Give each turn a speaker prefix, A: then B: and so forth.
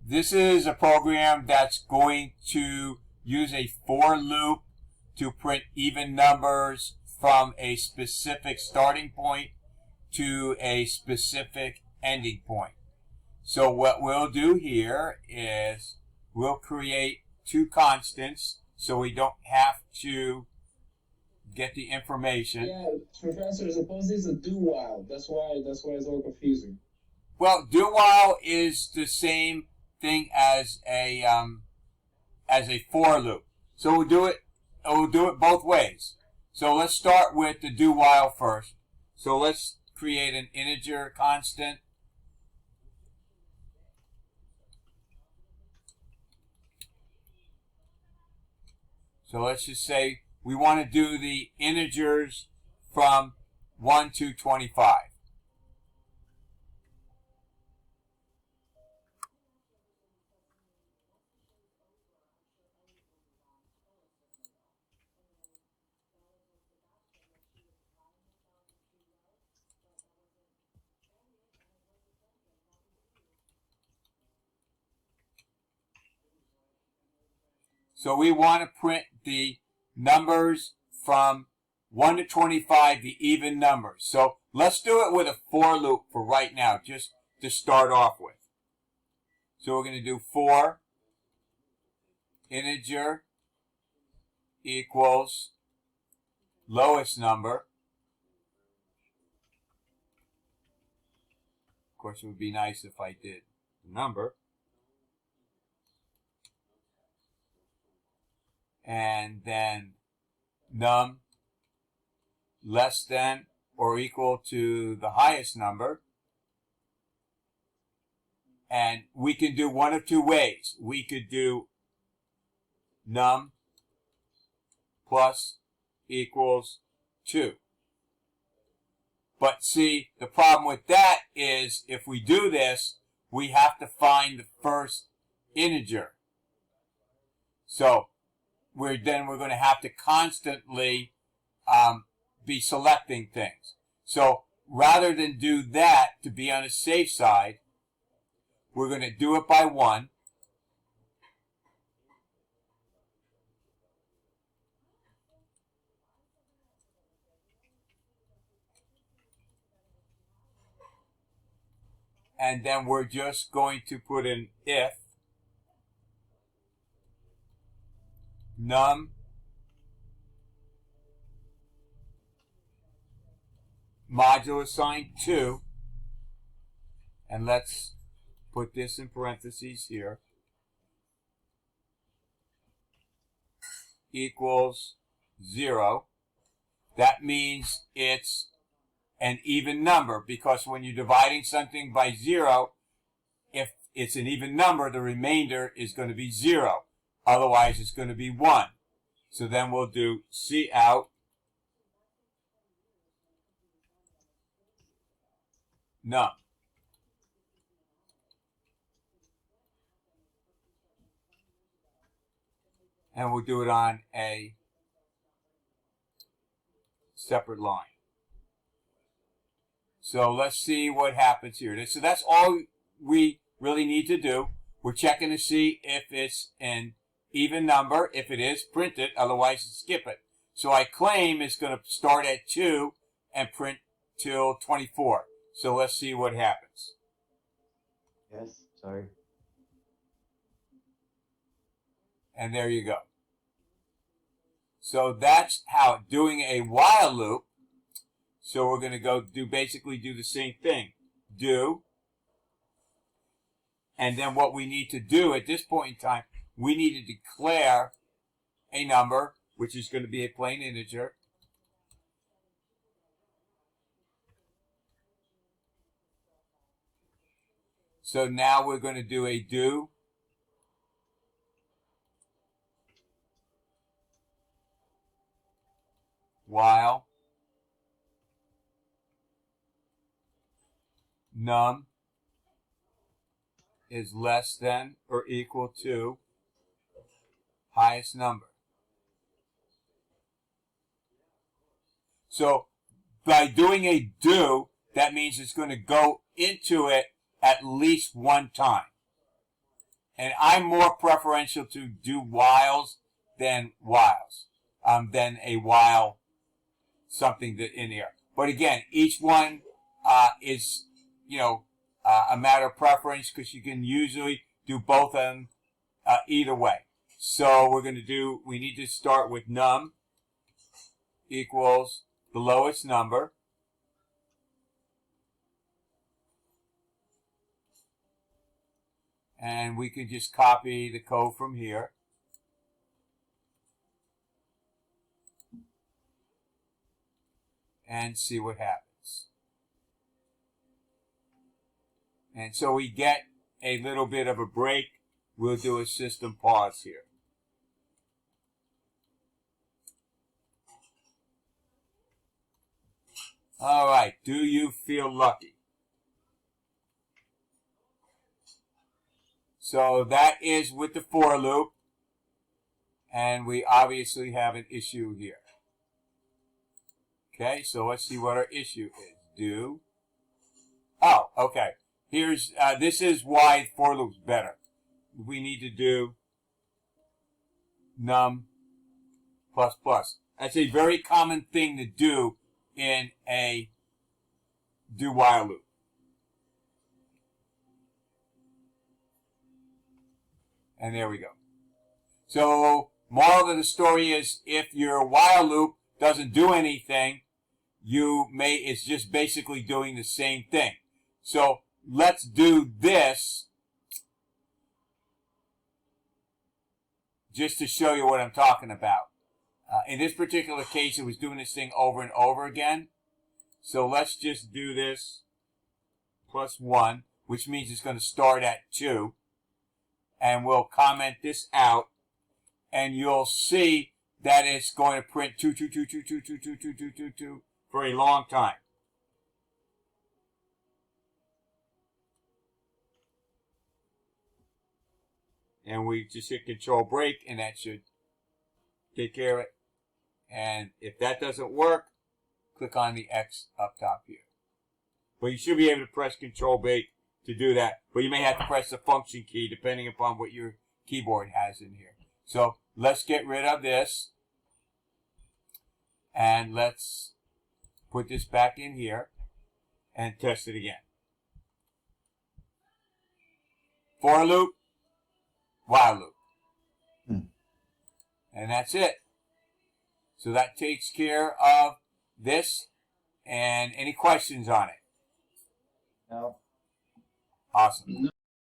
A: This is a program that's going to use a for loop to print even numbers from a specific starting point to a specific ending point. So what we'll do here is we'll create two constants so we don't have to get the information.
B: Yeah, Professor, suppose it's a do while. That's why it's all confusing.
A: Well, do while is the same thing as a for loop. So we'll do it both ways. So let's start with the do while first. So let's create an integer constant. So let's just say we want to do the integers from 1 to 25. So we want to print the numbers from 1 to 25, the even numbers. So let's do it with a for loop for right now, just to start off with. So we're going to do for integer equals lowest number. Of course, it would be nice if I did the number. And then num less than or equal to the highest number. And we can do one of two ways. We could do num plus equals 2. But see, the problem with that is if we do this, we have to find the first integer. So we're going to have to constantly be selecting things. So rather than do that, to be on the safe side, we're going to do it by 1. And then we're just going to put in if num modulo sign 2, and let's put this in parentheses here, equals 0. That means it's an even number, because when you're dividing something by 0, if it's an even number, the remainder is going to be 0. Otherwise, it's going to be 1. So then we'll do cout num. And we'll do it on a separate line. So let's see what happens here. So that's all we really need to do. We're checking to see if it's an even number. If it is, print it. Otherwise, skip it. So I claim it's going to start at 2 and print till 24. So let's see what happens.
C: Yes, sorry.
A: And there you go. So that's how doing a while loop. So we're going to basically do the same thing. Do. And then what we need to do at this point in time, we need to declare a number, which is going to be a plain integer. So now we're going to do a do. While num is less than or equal to highest number. So by doing a do, that means it's going to go into it at least one time. And I'm more preferential to do whiles than a while something that in here. But again, each one is, a matter of preference because you can usually do both of them either way. So we need to start with num equals the lowest number. And we can just copy the code from here. And see what happens. And so we get a little bit of a break. We'll do a system pause here. All right, do you feel lucky? So that is with the for loop, and we obviously have an issue here. Okay, so let's see what our issue is. Do. Oh, okay. Here's this is why for loop's better. We need to do num plus plus. That's a very common thing to do in a do while loop. And there we go. So, moral of the story is, if your while loop doesn't do anything, it's just basically doing the same thing. So, let's do this just to show you what I'm talking about. In this particular case, it was doing this thing over and over again. So let's just do this plus 1, which means it's going to start at 2. And we'll comment this out. And you'll see that it's going to print 2, 2, 2, 2, 2, 2, 2, 2, 2, 2, 2 for a long time. And we just hit Control Break, and that should take care of it. And if that doesn't work, click on the X up top here. But you should be able to press Control Break to do that. But you may have to press the function key depending upon what your keyboard has in here. So let's get rid of this. And let's put this back in here and test it again. For loop, while loop. And that's it. So that takes care of this. And any questions on it?
C: No.
A: Awesome.